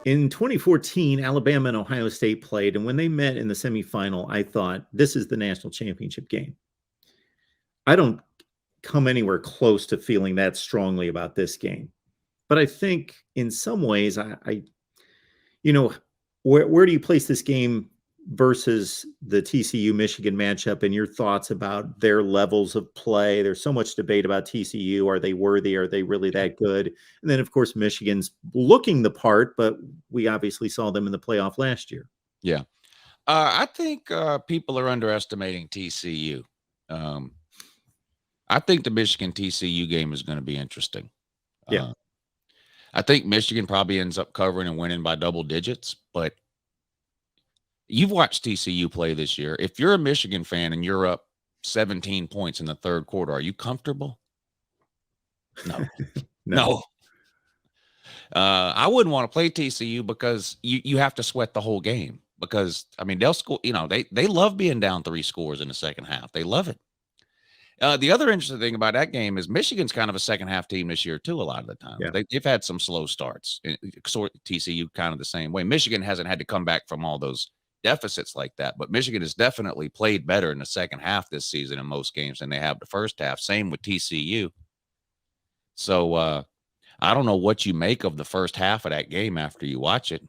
In 2014, Alabama and Ohio State played, and when they met in the semifinal, I thought this is the national championship game. I don't come anywhere close to feeling that strongly about this game, but I think in some ways, you know, where do you place this game versus the TCU Michigan matchup and your thoughts about their levels of play? There's so much debate about TCU. Are they worthy? Are they really that good? And then, of course, Michigan's looking the part, but we obviously saw them in the playoff last year. Yeah. I think people are underestimating TCU. Um, I think the Michigan TCU game is going to be interesting. Yeah. Uh, I think Michigan probably ends up covering and winning by double digits, but you've watched TCU play this year. If you're a Michigan fan and you're up 17 points in the third quarter, are you comfortable? No, No. no. I wouldn't want to play TCU because you have to sweat the whole game because I mean they'll score. They love being down 3 scores in the second half. They love it. The other interesting thing about that game is Michigan's kind of a second half team this year too. A lot of the times Yeah. they've had some slow starts. Sort TCU kind of the same way. Michigan hasn't had to come back from all those deficits like that, but Michigan has definitely played better in the second half this season in most games than they have the first half. Same with TCU. So I don't know what you make of the first half of that game after you watch it.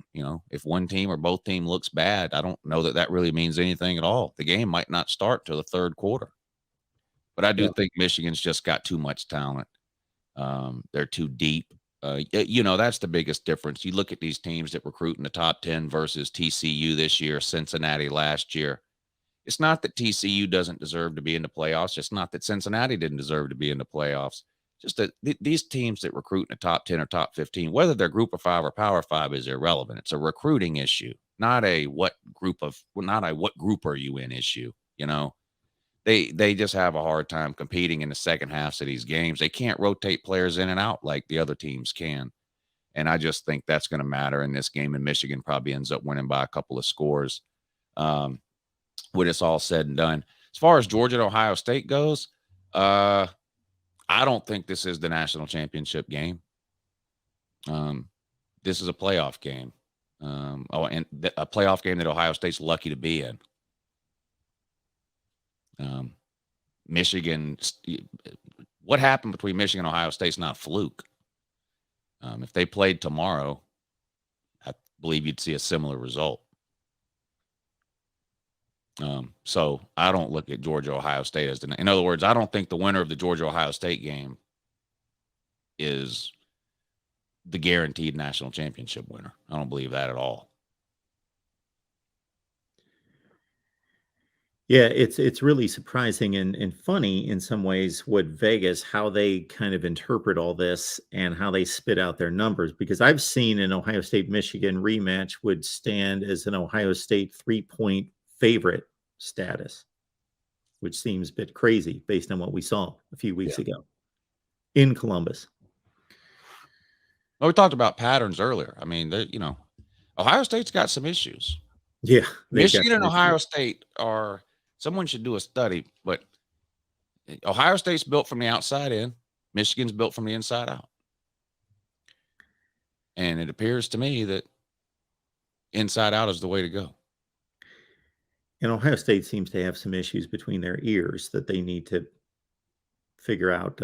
If one team or both team looks bad, I don't know that really means anything at all. The game might not start till the third quarter. But I do Yeah. think Michigan's just got too much talent. They're too deep. That's the biggest difference. You look at these teams that recruit in the top 10 versus TCU this year, Cincinnati last year. It's not that TCU doesn't deserve to be in the playoffs. It's not that Cincinnati didn't deserve to be in the playoffs. Just that these teams that recruit in the top 10 or top 15, whether they're group of 5 or power 5 is irrelevant. It's a recruiting issue, not a what group are you in issue, They just have a hard time competing in the second halves of these games. They can't rotate players in and out like the other teams can. And I just think that's going to matter in this game. And Michigan probably ends up winning by a couple of scores when it's all said and done. As far as Georgia and Ohio State goes, I don't think this is the national championship game. This is a playoff game. A playoff game that Ohio State's lucky to be in. Michigan, what happened between Michigan and Ohio State's not fluke. If they played tomorrow, I believe you'd see a similar result. So I don't look at Georgia Ohio State as in other words, I don't think the winner of the Georgia Ohio State game is the guaranteed national championship winner. I don't believe that at all. Yeah, it's really surprising and funny in some ways what Vegas, how they kind of interpret all this and how they spit out their numbers. Because I've seen an Ohio State Michigan rematch would stand as an Ohio State 3-point favorite status, which seems a bit crazy based on what we saw a few weeks ago in Columbus. Well, we talked about patterns earlier. I mean, Ohio State's got some issues. Yeah, Michigan and Ohio State are. Someone should do a study, but Ohio State's built from the outside in. Michigan's built from the inside out. And it appears to me that inside out is the way to go. And Ohio State seems to have some issues between their ears that they need to figure out.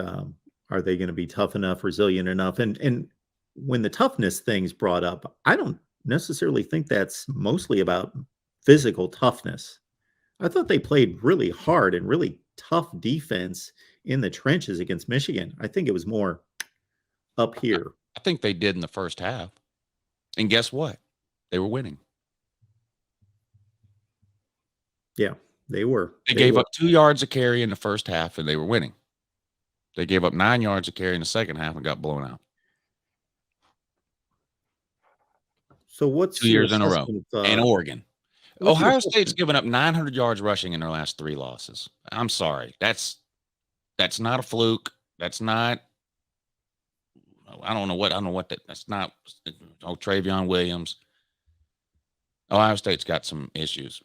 Are they going to be tough enough, resilient enough? And when the toughness thing's brought up, I don't necessarily think that's mostly about physical toughness. I thought they played really hard and really tough defense in the trenches against Michigan. I think it was more up here. I think they did in the first half. And guess what? They were winning. Yeah, they were. They gave up 2 yards a carry in the first half, and they were winning. They gave up 9 yards a carry in the second half and got blown out. So what's 2 years in a row? And Oregon. Ohio State's given up 900 yards rushing in their last 3 losses. I'm sorry. That's not a fluke. That's not that's not Travion Williams. Ohio State's got some issues.